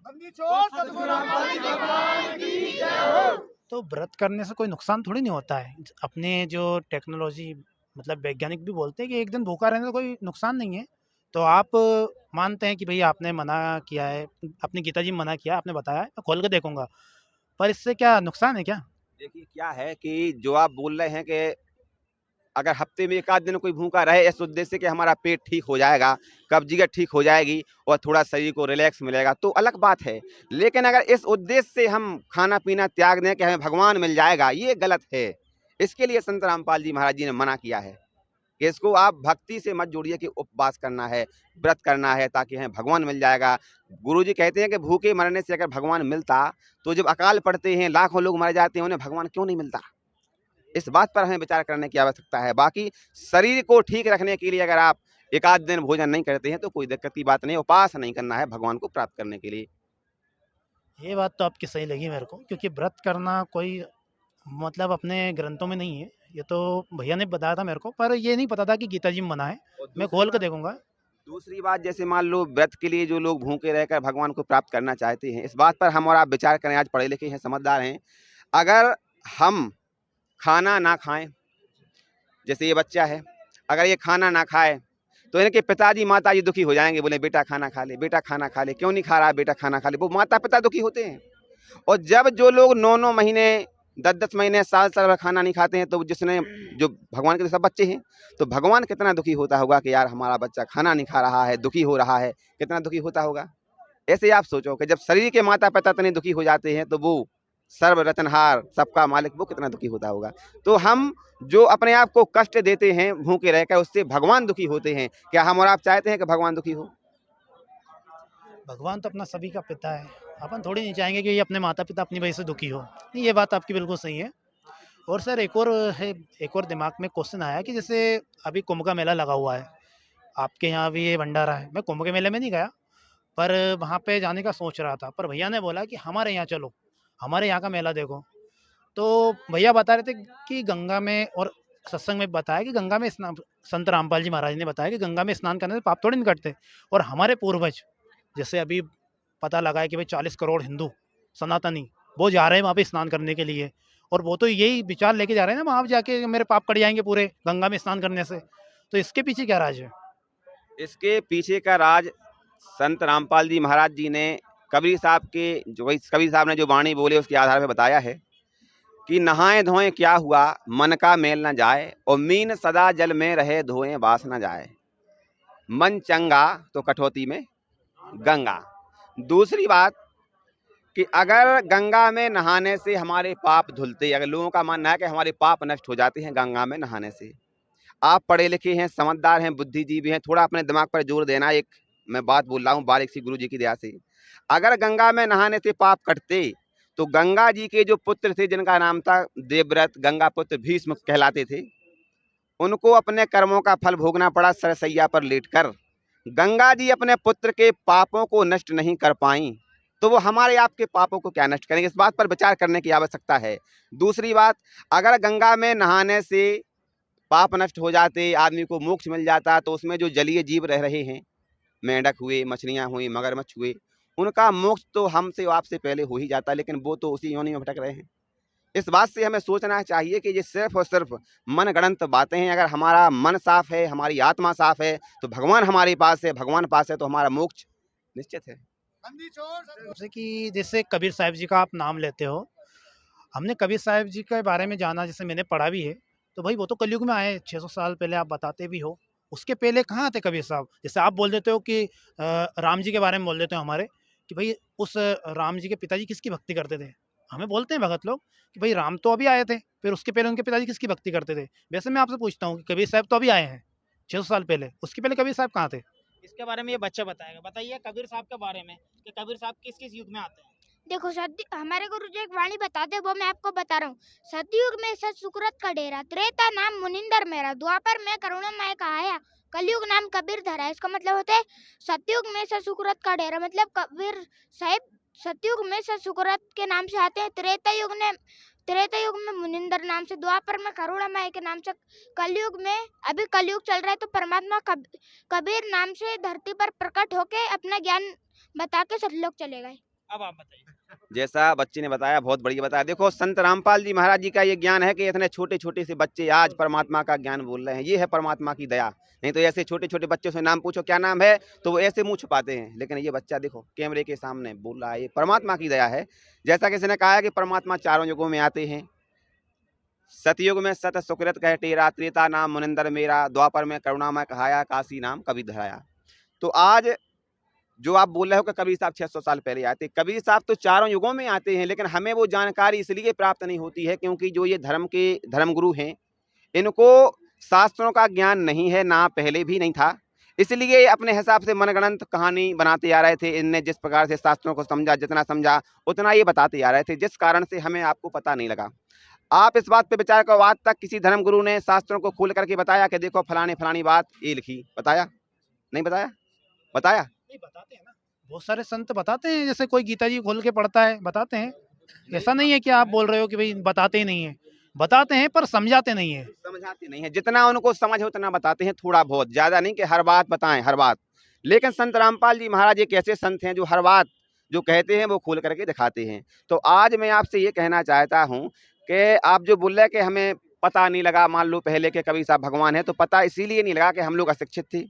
Speaker 2: तो व्रत करने से कोई नुकसान थोड़ी नहीं होता है। अपने जो टेक्नोलॉजी मतलब वैज्ञानिक भी बोलते हैं कि एक दिन भूखा रहने से कोई नुकसान नहीं है। तो आप मानते हैं कि भई आपने मना किया है, अपनी गीता जी में मना किया, आपने बताया है, मैं खोल के देखूँगा। पर इससे क्या नुकसान है क्या?
Speaker 1: देखिए क्या है कि जो आप बोल रहे हैं कि अगर हफ्ते में 1 आध दिन कोई भूखा रहे इस उद्देश्य से कि हमारा पेट ठीक हो जाएगा, कब्जियत ठीक हो जाएगी और थोड़ा शरीर को रिलैक्स मिलेगा, तो अलग बात है। लेकिन अगर इस उद्देश्य से हम खाना पीना त्याग दें कि हमें भगवान मिल जाएगा, ये गलत है। इसके लिए संत रामपाल जी महाराज जी ने मना किया है कि इसको आप भक्ति से मत जोड़िए कि उपवास करना है, व्रत करना है ताकि हमें भगवान मिल जाएगा। गुरुजी कहते हैं कि भूखे मरने से अगर भगवान मिलता तो जब अकाल पड़ते हैं, लाखों लोग मर जाते हैं, उन्हें भगवान क्यों नहीं मिलता? इस बात पर हमें विचार करने की आवश्यकता है। बाकी शरीर को ठीक रखने के लिए अगर आप 1 आध दिन भोजन नहीं करते हैं तो कोई दिक्कत की बात नहीं, उपवास नहीं करना है भगवान को प्राप्त करने के लिए।
Speaker 2: ये बात तो आपकी सही लगी मेरे को, क्योंकि व्रत करना कोई मतलब अपने ग्रंथों में नहीं है। ये तो भैया ने बताया था मेरे को, पर ये नहीं पता था कि गीता जी में मना है। मैं खोल के देखूँगा।
Speaker 1: दूसरी बात, जैसे मान लो व्रत के लिए जो लोग भूखे रहकर भगवान को प्राप्त करना चाहते हैं, इस बात पर हम और आप विचार करें। आज पढ़े लिखे हैं, समझदार हैं। अगर हम खाना ना खाएं, जैसे ये बच्चा है, अगर ये खाना ना खाए तो इनके पिताजी माताजी दुखी हो जाएंगे, बोले बेटा खाना खा ले, बेटा खाना खा ले, क्यों नहीं खा रहा बेटा खाना खा ले, वो माता पिता दुखी होते हैं। और जब जो लोग 9-9 महीने 10-10 महीने साल-साल भर खाना नहीं खाते हैं, तो जिसने जो भगवान के तो सब बच्चे हैं, तो भगवान कितना दुखी होता होगा कि यार हमारा बच्चा खाना नहीं खा रहा है, दुखी हो रहा है, कितना दुखी होता होगा। ऐसे आप सोचो कि जब शरीर के माता-पिता इतने दुखी हो जाते हैं, तो वो सर्व रचनहार, सबका मालिक वो कितना दुखी होता होगा। तो हम जो अपने आप को कष्ट देते हैं भूखे रहकर, उससे भगवान दुखी होते हैं। क्या हम और आप चाहते हैं कि भगवान दुखी हो?
Speaker 2: भगवान तो अपना सभी का पिता है। अपन थोड़ी नहीं चाहेंगे कि ये अपने माता-पिता अपनी वजह से दुखी हो। नहीं, ये बात आपकी बिल्कुल सही है। और सर एक और दिमाग में क्वेश्चन आया कि जैसे अभी कुंभ का मेला लगा हुआ है। आपके यहाँ भी ये भंडारा है। मैं कुंभ के मेले में नहीं गया, पर वहाँ पे जाने का सोच रहा था। पर भैया ने बोला कि हमारे यहाँ चलो, हमारे यहाँ का मेला देखो। तो भैया बता रहे थे कि गंगा में, और सत्संग में बताया कि गंगा में स्नान, संत रामपाल जी महाराज ने बताया कि गंगा में स्नान करने से पाप थोड़ी नहीं कटते। और हमारे पूर्वज, जैसे अभी पता लगा है कि भाई 40 करोड़ हिंदू सनातनी वो जा रहे हैं वहाँ पे स्नान करने के लिए, और वो तो यही विचार लेके जा रहे हैं ना, वहाँ जाके मेरे पाप कट जाएंगे पूरे गंगा में स्नान करने से। तो इसके पीछे क्या राज है?
Speaker 1: इसके पीछे का राज संत रामपाल जी महाराज जी ने कबीर साहब के जो वही कबीर साहब ने जो वाणी बोले उसके आधार पर बताया है कि नहाए धोएं क्या हुआ, मन का मेल न जाए, और मीन सदा जल में रहे धोएं बास न जाए। मन चंगा तो कठौती में गंगा। दूसरी बात कि अगर गंगा में नहाने से हमारे पाप धुलते, अगर लोगों का मानना है कि हमारे पाप नष्ट हो जाते हैं गंगा में नहाने से। आप पढ़े लिखे हैं, समझदार हैं, बुद्धिजीवी हैं, थोड़ा अपने दिमाग पर जोर देना। एक मैं बात बोल रहा हूँ बारीक सी गुरु जी की दया से। अगर गंगा में नहाने से पाप कटते, तो गंगा जी के जो पुत्र थे जिनका नाम था देवव्रत, गंगा पुत्र भीष्म कहलाते थे, उनको अपने कर्मों का फल भोगना पड़ा सरसैया पर लेटकर। गंगा जी अपने पुत्र के पापों को नष्ट नहीं कर पाई, तो वो हमारे आपके पापों को क्या नष्ट करेंगे? इस बात पर विचार करने की आवश्यकता है। दूसरी बात, अगर गंगा में नहाने से पाप नष्ट हो जाते, आदमी को मोक्ष मिल जाता, तो उसमें जो जलीय जीव रह रहे हैं, मेंढक हुए, मछलियाँ हुई, मगरमच्छ हुए, उनका मोक्ष तो हमसे आपसे पहले हो ही जाता, लेकिन वो तो उसी योनि में भटक रहे हैं। इस बात से हमें सोचना चाहिए कि ये सिर्फ और सिर्फ मनगढ़ंत बातें हैं। अगर हमारा मन साफ है, हमारी आत्मा साफ है, तो भगवान हमारे पास है, भगवान पास है, तो हमारा मोक्ष निश्चित है।
Speaker 2: जैसे कि जैसे कबीर साहिब जी का आप नाम लेते हो, हमने कबीर साहिब जी के बारे में जाना, जैसे मैंने पढ़ा भी है। तो भाई वो तो कलयुग में आए 600 साल पहले, आप बताते भी हो। उसके पहले कहाँ थे कबीर साहब? जैसे आप बोल देते हो कि राम जी के बारे में बोल देते हो हमारे, कि भाई उस राम जी के पिताजी किसकी भक्ति करते थे। हमें बोलते हैं भगत लोग कि भाई राम तो अभी आए थे, फिर उसके पहले उनके पिताजी किसकी भक्ति करते थे। वैसे मैं आपसे पूछता हूँ कि कबीर साहब तो अभी आए हैं 600 साल पहले, उसके पहले कबीर साहब कहाँ थे?
Speaker 3: इसके बारे में ये बच्चा बताएगा। बताइए कबीर साहब के बारे में कि कबीर साहब किस किस युग में आते हैं।
Speaker 4: देखो हमारे गुरु जी एक वाणी बताते हैं, वो मैं आपको बता रहा हूँ। सतयुग में सत सुकृत का डेरा, त्रेता नाम मुनिंदर मेरा, द्वापर में करुणामय कहाया, कलयुग नाम कबीर धरा। इसका मतलब होता है सतयुग में सत सुकृत का डेरा, मतलब कबीर साहिब सतयुग में सत सुकृत के नाम से आते हैं। त्रेता युग में मुनिंदर नाम से, द्वापर में करुणामय के नाम से, कलयुग में अभी कलयुग चल रहा है तो परमात्मा कबीर नाम से धरती पर प्रकट होके अपना ज्ञान बता के सतलोक चले गए।
Speaker 3: अब आप बताइए।
Speaker 1: जैसा बच्चे ने बताया, बहुत बढ़िया बताया। देखो संत रामपाल जी महाराज जी का ये ज्ञान है कि इतने छोटे छोटे से बच्चे आज परमात्मा का ज्ञान बोल रहे हैं। ये है परमात्मा की दया। नहीं तो ऐसे छोटे छोटे बच्चों से नाम पूछो क्या नाम है, तो वो ऐसे मुंह छुपाते हैं, लेकिन ये बच्चा देखो कैमरे के सामने बोल रहा है। ये परमात्मा की दया है। जैसा किसी ने कहा है कि परमात्मा चारों युगों में आते हैं। सतयुग में सत सुकृत कह टेरा, त्रेता नाम मुनिंदर मेरा, द्वापर में करुणामय कहाया, काशी नाम कबीर धराया। तो आज जो आप बोल रहे हो कि कबीर साहब 600 साल पहले आते, कबीर साहब तो चारों युगों में आते हैं, लेकिन हमें वो जानकारी इसलिए प्राप्त नहीं होती है क्योंकि जो ये धर्म के धर्मगुरु हैं, इनको शास्त्रों का ज्ञान नहीं है, ना पहले भी नहीं था। इसलिए अपने हिसाब से मनगढ़ंत कहानी बनाते आ रहे थे। इनने जिस प्रकार से शास्त्रों को समझा, जितना समझा उतना ये बताते आ रहे थे, जिस कारण से हमें आपको पता नहीं लगा। आप इस बात पे विचार करो, आज तक किसी धर्मगुरु ने शास्त्रों को खोल करके बताया कि देखो फलानी फलानी बात ये लिखी? बताया? नहीं बताया? बताया?
Speaker 2: नहीं, बताते हैं ना, बहुत सारे संत बताते हैं। जैसे कोई गीता जी खोल के पढ़ता है, बताते हैं। ऐसा नहीं है कि आप बोल रहे हो कि भाई बताते ही नहीं है, बताते हैं पर समझाते नहीं है।
Speaker 1: समझाते नहीं है। जितना उनको समझ है उतना बताते हैं, थोड़ा बहुत, ज्यादा नहीं कि हर बात बताएं हर बात। लेकिन संत रामपाल जी महाराज एक ऐसे संत हैं जो हर बात जो कहते हैं वो खोल करके दिखाते हैं। तो आज मैं आपसे ये कहना चाहता हूँ कि आप जो बोल रहे हैं कि हमें पता नहीं लगा, मान लो पहले के कबीर साहब भगवान है, तो पता इसीलिए नहीं लगा कि हम लोग अशिक्षित थे।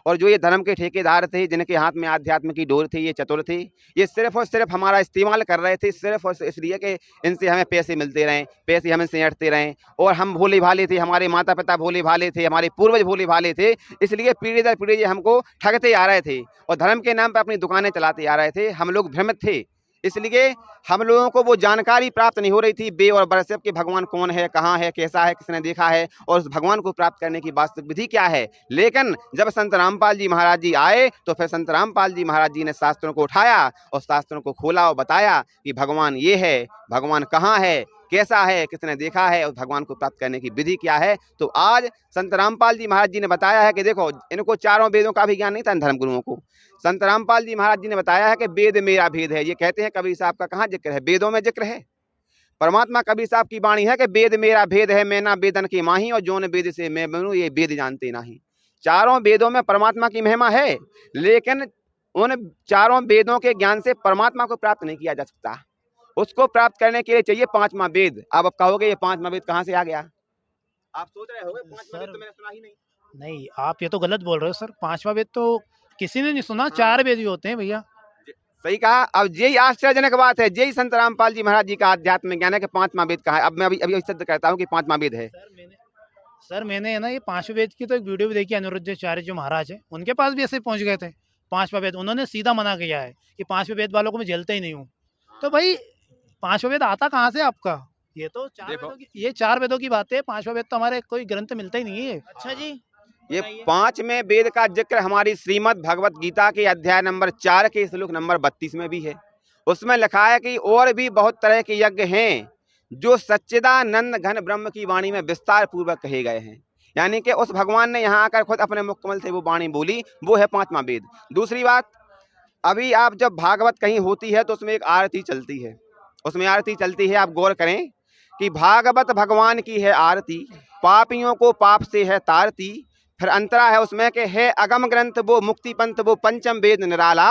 Speaker 1: और जो ये धर्म के ठेकेदार थे, जिनके हाथ में आध्यात्म की डोर थी, ये चतुर थे, ये सिर्फ और सिर्फ हमारा इस्तेमाल कर रहे थे, सिर्फ और इसलिए कि इनसे हमें पैसे मिलते रहें, पैसे हम इनसे ऐंठते रहें। और हम भोले भाले थे, हमारे माता पिता भोले भाले थे, हमारे पूर्वज भोले भाले थे, इसलिए पीढ़ी दर पीढ़ी ये हमको ठगते आ रहे थे और धर्म के नाम पर अपनी दुकानें चलाते आ रहे थे। हम लोग भ्रमित थे, इसलिए हम लोगों को वो जानकारी प्राप्त नहीं हो रही थी बे और बरसब कि भगवान कौन है, कहाँ है, कैसा है, किसने देखा है और उस भगवान को प्राप्त करने की वास्तविक विधि क्या है। लेकिन जब संत रामपाल जी महाराज जी आए तो फिर संत रामपाल जी महाराज जी ने शास्त्रों को उठाया और शास्त्रों को खोला और बताया कि भगवान ये है, भगवान कहाँ है, कैसा है, किसने देखा है और भगवान को प्राप्त करने की विधि क्या है। तो आज संत रामपाल जी महाराज जी ने बताया है कि देखो, इनको चारों वेदों का भी ज्ञान नहीं था इन धर्म गुरुओं को। संत रामपाल जी महाराज जी ने बताया है कि वेद मेरा भेद है। ये कहते हैं कबीर साहब का कहाँ जिक्र है, वेदों में जिक्र है। परमात्मा कबीर साहब की वाणी है कि वेद मेरा भेद है, मैं ना वेदन की माही और जोन वेद से मैं बनूं, ये वेद जानते नहीं। चारों वेदों में परमात्मा की महिमा है, लेकिन उन चारों वेदों के ज्ञान से परमात्मा को प्राप्त नहीं किया जा सकता। उसको प्राप्त करने के लिए चाहिए पांचवा वेद। अब कहोगे ये पांचवा वेद कहाँ से आ गया? आप सोच रहे होगे पांचवा वेद तो मैंने सुना ही नहीं।
Speaker 2: नहीं, आप ये तो गलत बोल रहे हो सर। पांचवा वेद तो किसी ने नहीं सुना, 4 वेद ही होते हैं भैया।
Speaker 1: सही कहा। अब यही आश्चर्यजनक बात है, यही संत रामपाल जी महाराज जी का आध्यात्म ज्ञान है कि पांचवा वेद कहाँ है। अब मैं अभी सिद्ध करता हूँ कि पांचवा वेद है।
Speaker 2: सर मैंने है ना ये 5वें वेद की तो एक वीडियो भी देखी, अनिरुद्धाचार्य जो महाराज है उनके पास भी ऐसे पहुंच गए थे। 5वां वेद उन्होंने सीधा मना किया है कि 5वें वेद वालों को मैं झेलता ही नहीं हूँ। तो भाई 5वां वेद आता कहाँ से आपका? ये तो 4 वेदों की, ये 4 वेदों की बात है। 5वां वेद तो हमारे कोई ग्रंथ मिलता ही नहीं है।
Speaker 3: अच्छा जी,
Speaker 1: ये 5वें वेद का जिक्र हमारी श्रीमद् भगवत गीता के अध्याय नंबर 4 के श्लोक नंबर 32 में भी है। उसमें लिखा है कि और भी बहुत तरह के यज्ञ हैं जो सच्चिदानंद घन ब्रह्म की वाणी में विस्तार पूर्वक कहे गए हैं। यानी कि उस भगवान ने यहाँ आकर खुद अपने मुखकमल से वो वाणी बोली, वो है 5वां वेद। दूसरी बात, अभी आप जब भागवत कहीं होती है तो उसमें एक आरती चलती है, उसमें आरती चलती है। आप गौर करें कि भागवत भगवान की है आरती, पापियों को पाप से है तारती। फिर अंतरा है उसमें कि है अगम ग्रंथ वो मुक्ति पंथ वो पंचम वेद निराला,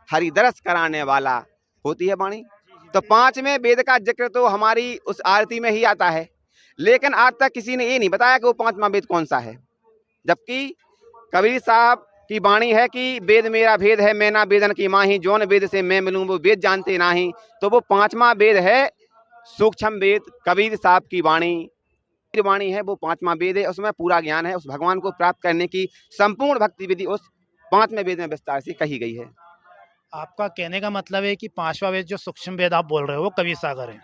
Speaker 1: हरिदरस कराने वाला, होती है वाणी। तो 5वें वेद का जिक्र तो हमारी उस आरती में ही आता है, लेकिन आज तक किसी ने ये नहीं बताया कि वो 5वां वेद कौन सा है। जबकि कबीर साहब की वाणी है कि वेद मेरा भेद है, मैं ना वेदन की माही, जोन वेद से मैं मिलूं वो वेद जानते नहीं। तो वो 5वां वेद है सूक्ष्म वेद, कबीर साहब की वाणी है, वो 5वां वेद है। उसमें पूरा ज्ञान है, उस भगवान को प्राप्त करने की संपूर्ण भक्ति विधि उस 5वें वेद में विस्तार से कही गई है।
Speaker 2: आपका कहने का मतलब है कि 5वां वेद जो सूक्ष्म वेद आप बोल रहे हो वो कबीर सागर है।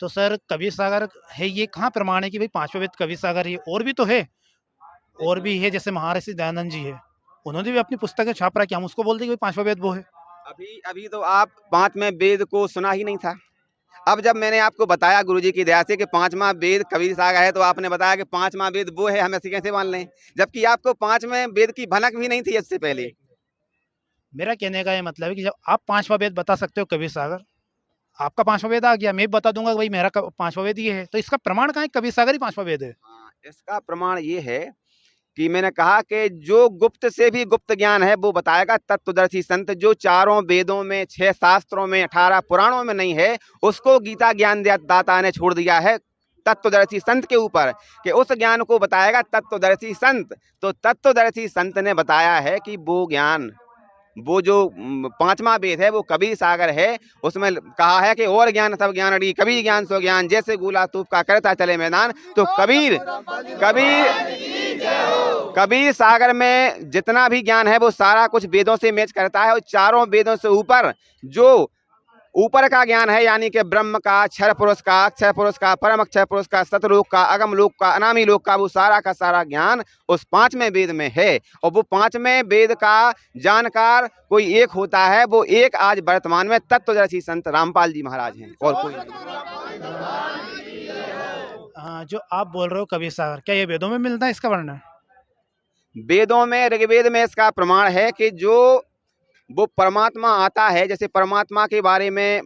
Speaker 2: तो सर कबीर सागर है, ये कहाँ प्रमाण है कि भाई 5वां वेद कबीर सागर है? और भी तो है, और भी है, जैसे महर्षि दयानंद जी है, उन्होंने भी अपनी पुस्तकें छाप रखी, हम उसको बोलते कि भाई 5वां वेद वो है।
Speaker 1: अभी तो आप 5वें वेद को सुना ही नहीं था। अब जब मैंने आपको बताया गुरुजी की दया से कि 5वां वेद कबीर सागर है, तो आपने बताया कि 5वां वेद वो है, हम ऐसे कैसे मान लें, जबकि आपको 5वें वेद की भनक भी नहीं थी इससे पहले।
Speaker 2: मेरा कहने का ये मतलब है कि जब आप 5वां वेद बता सकते हो कबीर सागर, आपका 5वां वेद आ गया, मैं भी बता दूंगा कि भाई मेरा 5वां वेद ये है, तो इसका प्रमाण कहाँ है कबीर सागर ही 5वां वेद है?
Speaker 1: इसका प्रमाण ये है कि मैंने कहा कि जो गुप्त से भी गुप्त ज्ञान है वो बताएगा तत्वदर्शी संत। जो चारों वेदों में, 6 शास्त्रों में, 18 पुराणों में नहीं है, उसको गीता ज्ञान दाता ने छोड़ दिया है तत्वदर्शी संत के ऊपर, कि उस ज्ञान को बताएगा तत्वदर्शी संत। तो तत्वदर्शी संत ने बताया है कि वो ज्ञान, वो जो 5वां वेद है वो कबीर सागर है। उसमें कहा है कि और ज्ञान सब ज्ञान अड़ी, कबीर ज्ञान सो ज्ञान, जैसे गोला तूप का करता चले मैदान। तो कबीर सागर में जितना भी ज्ञान है वो सारा कुछ वेदों से मैच करता है। और चारों वेदों से ऊपर जो ऊपर का ज्ञान है, यानी कि ब्रह्म का, क्षर पुरुष का, अक्षर पुरुष का, परम अक्षर पुरुष का, सतलोक का, अगम लोक का, अनामी लोक का, वो सारा का सारा ज्ञान उस 5वें वेद में है। और वो 5वें वेद का जानकार कोई एक होता है, वो एक आज वर्तमान में तत्वदर्शी संत रामपाल जी महाराज हैं, और कोई नहीं।
Speaker 2: जो आप बोल रहे हो कबीर सागर, क्या ये वेदों में मिलता है इसका वर्णन?
Speaker 1: वेदों में, ऋग्वेद में इसका प्रमाण है कि जो वो परमात्मा आता है, जैसे परमात्मा के बारे में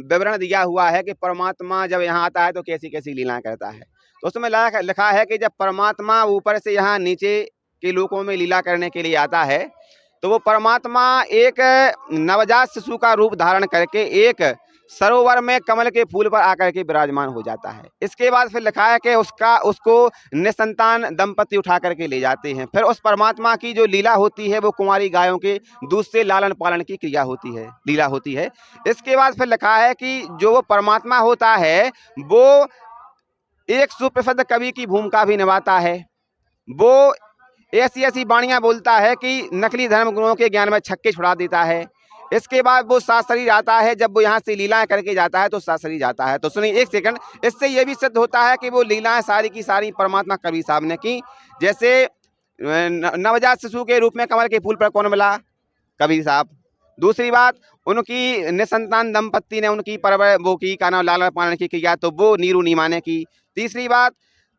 Speaker 1: विवरण दिया हुआ है कि परमात्मा जब यहाँ आता है तो कैसी कैसी लीला करता है। तो उसमें लिखा है कि जब परमात्मा ऊपर से यहाँ नीचे के लोकों में लीला करने के लिए आता है, तो वो परमात्मा एक नवजात शिशु का रूप धारण करके एक सरोवर में कमल के फूल पर आकर के विराजमान हो जाता है। इसके बाद फिर लिखा है कि उसको निसंतान दंपति उठा करके ले जाते हैं। फिर उस परमात्मा की जो लीला होती है वो कुंवारी गायों के दूध से लालन पालन की क्रिया होती है, लीला होती है। इसके बाद फिर लिखा है कि जो वो परमात्मा होता है वो एक सुप्रसिद्ध कवि की भूमिका भी निभाता है। वो ऐसी ऐसी वाणियाँ बोलता है कि नकली धर्म गुरुओं के ज्ञान में छक्के छुड़ा देता है। इसके बाद वो सात शरीर आता है, जब वो यहाँ से लीलाएं करके जाता है तो सात शरीर जाता है। तो सुनिए एक सेकंड, इससे ये भी सिद्ध होता है कि वो लीलाएं सारी की सारी परमात्मा कबीर साहब ने की। जैसे नवजात शिशु के रूप में कमल के फूल पर कौन मिला? कबीर साहब। दूसरी बात, उनकी निसंतान दंपत्ति ने उनकी परवर वो की का नाम लालन पालन की किया, तो वो नीरू नीमा ने की। तीसरी बात,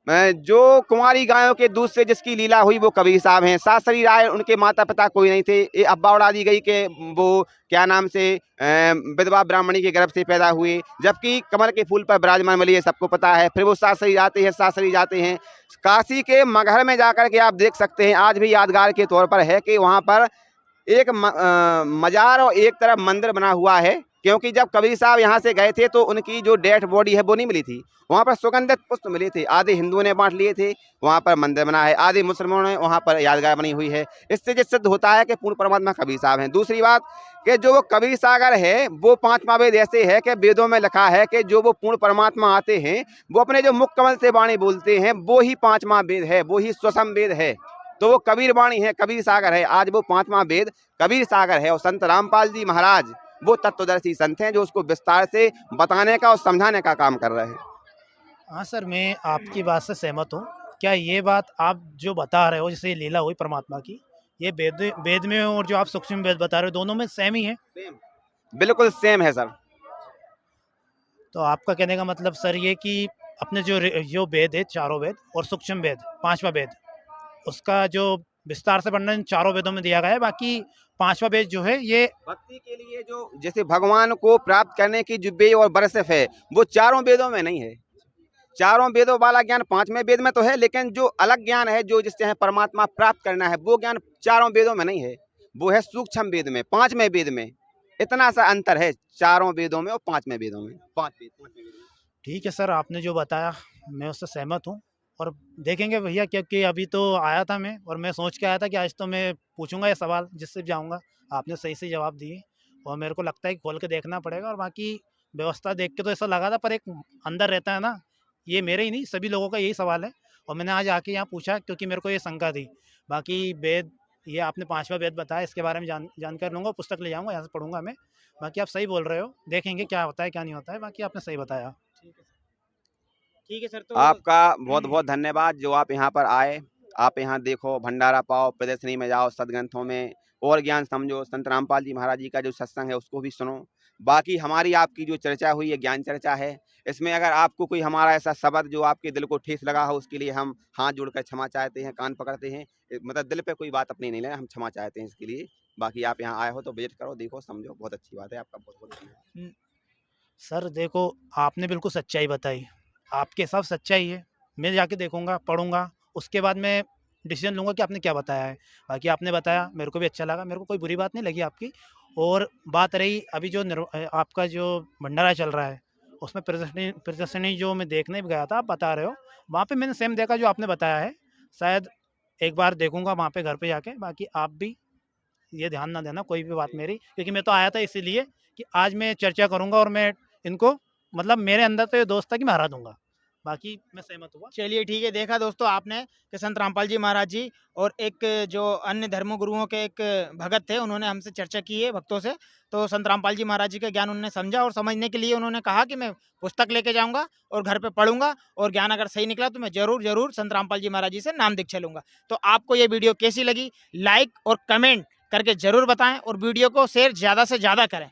Speaker 1: जो कुंवारी गायों के दूध से जिसकी लीला हुई वो कबीर साहब हैं। सात शरीर आए, उनके माता पिता कोई नहीं थे। ये अब्बा उड़ा दी गई कि वो क्या नाम से विधवा ब्राह्मणी के गर्भ से पैदा हुए, जबकि कमल के फूल पर विराजमान मिली, ये सबको पता है। फिर वो सात शरीर आते हैं, सात शरीर जाते हैं। काशी के मगहर में जाकर के आप देख सकते हैं, आज भी यादगार के तौर पर है कि वहाँ पर एक मजार और एक तरफ मंदिर बना हुआ है, क्योंकि जब कबीर साहब यहाँ से गए थे तो उनकी जो डेड बॉडी है वो नहीं मिली थी। वहाँ पर सुगंधित पुष्प मिले थे, आधे हिंदुओं ने बांट लिए थे, वहाँ पर मंदिर बना है, आधे मुसलमानों ने वहाँ पर यादगार बनी हुई है। इससे जो सिद्ध होता है कि पूर्ण परमात्मा कबीर साहब हैं। दूसरी बात कि जो वो कबीर सागर है वो पांचवा वेद ऐसे है कि वेदों में लिखा है कि जो वो पूर्ण परमात्मा आते हैं वो अपने जो मुख कमल से वाणी बोलते हैं वो ही पांचवा वेद है, वो ही स्वसम वेद है। तो वो कबीर वाणी है, कबीर सागर है। आज वो पांचवा वेद कबीर सागर है। और संत रामपाल जी महाराज वो तत्वदर्शी संत हैं जो उसको विस्तार से बताने का और समझाने का काम कर रहे हैं।
Speaker 2: हाँ सर, मैं आपकी बात से सहमत हूँ। क्या ये बात आप जो बता रहे हो, जैसे ये लीला हुई परमात्मा की, ये वेद में और जो आप सूक्ष्म वेद बता रहे हो दोनों में सेम ही है?
Speaker 1: बिल्कुल सेम है सर।
Speaker 2: तो आपका कहने का मतलब सर ये कि अपने जो वेद है, चारों वेद और सूक्ष्म वेद, पांचवा वेद, उसका जो विस्तार से वर्णन चारों वेदों में दिया गया है। बाकी पांचवा वेद जो है ये
Speaker 1: भक्ति के लिए जो जैसे भगवान को प्राप्त करने की जो वे और बरसफ है वो चारों वेदों में नहीं है। चारों वेदों वाला ज्ञान पांचवें वेद में तो है, लेकिन जो अलग ज्ञान है जो जिससे परमात्मा प्राप्त करना है वो ज्ञान चारों वेदों में नहीं है, वो है सूक्ष्म वेद में, पांचवें वेद में। इतना सा अंतर है चारों वेदों में और पांचवें वेदों में। पांचवें वेद।
Speaker 2: ठीक है सर, आपने जो बताया मैं उससे सहमत हूँ। और देखेंगे भैया, क्योंकि अभी तो आया था मैं, और मैं सोच के आया था कि आज तो मैं पूछूंगा ये सवाल जिससे जाऊंगा। आपने सही से जवाब दिए और मेरे को लगता है कि खोल के देखना पड़ेगा। और बाकी व्यवस्था देख के तो ऐसा लगा था, पर एक अंदर रहता है ना, ये मेरे ही नहीं सभी लोगों का यही सवाल है। और मैंने आज आके यहाँ पूछा क्योंकि मेरे को ये शंका थी। बाकी वेद, ये आपने पांचवा वेद बताया, इसके बारे में जानकर लूँगा, पुस्तक ले जाऊँगा, यहाँ से पढ़ूंगा मैं। बाकी आप सही बोल रहे हो, देखेंगे क्या होता है क्या नहीं होता है। बाकी आपने सही बताया।
Speaker 3: ठीक है सर। तो
Speaker 1: आपका बहुत बहुत धन्यवाद जो आप यहाँ पर आए। आप यहाँ देखो, भंडारा पाओ, प्रदर्शनी में जाओ, सदग्रंथों में और ज्ञान समझो। संत रामपाल जी महाराज जी का जो सत्संग है उसको भी सुनो। बाकी हमारी आपकी जो चर्चा हुई है ज्ञान चर्चा है, इसमें अगर आपको कोई हमारा ऐसा शब्द जो आपके दिल को ठेस लगा हो उसके लिए हम हाथ जोड़कर क्षमा चाहते हैं, कान पकड़ते हैं। मतलब दिल पे कोई बात अपनी नहीं लेना, हम क्षमा चाहते हैं इसके लिए। बाकी आप यहाँ आए हो तो विजिट करो, देखो, समझो, बहुत अच्छी बात है। आपका बहुत बहुत धन्यवाद।
Speaker 2: सर देखो, आपने बिल्कुल सच्चाई बताई, आपके हिसाब सच्चाई है। मैं जाके देखूंगा, पढ़ूंगा, उसके बाद मैं डिसीजन लूँगा कि आपने क्या बताया है। बाकी आपने बताया, मेरे को भी अच्छा लगा, मेरे को कोई बुरी बात नहीं लगी आपकी। और बात रही अभी जो आपका जो भंडारा चल रहा है उसमें प्रदर्शनी जो मैं देखने भी गया था, आप बता रहे हो, वहाँ पे मैंने सेम देखा जो आपने बताया है। शायद एक बार देखूंगा वहाँ पे घर पे जाके। बाकी आप भी ये ध्यान ना देना कोई भी बात मेरी, क्योंकि मैं तो आया था इसीलिए कि आज मैं चर्चा करूँगा और मैं इनको, मतलब मेरे अंदर तो ये दोस्त था कि मैं हरा दूंगा। बाकी मैं सहमत हुआ।
Speaker 3: चलिए ठीक है। देखा दोस्तों आपने कि संत रामपाल जी महाराज जी और एक जो अन्य धर्म गुरुओं के एक भगत थे, उन्होंने हमसे चर्चा की है भक्तों से। तो संत रामपाल जी महाराज जी का ज्ञान उन्होंने समझा और समझने के लिए उन्होंने कहा कि मैं पुस्तक लेके जाऊंगा और घर पे पढ़ूंगा, और ज्ञान अगर सही निकला तो मैं जरूर संत रामपाल जी महाराज जी से नाम दीक्षा लूंगा। तो आपको ये वीडियो कैसी लगी, लाइक और कमेंट करके जरूर बताएं, और वीडियो को शेयर ज़्यादा से ज़्यादा करें।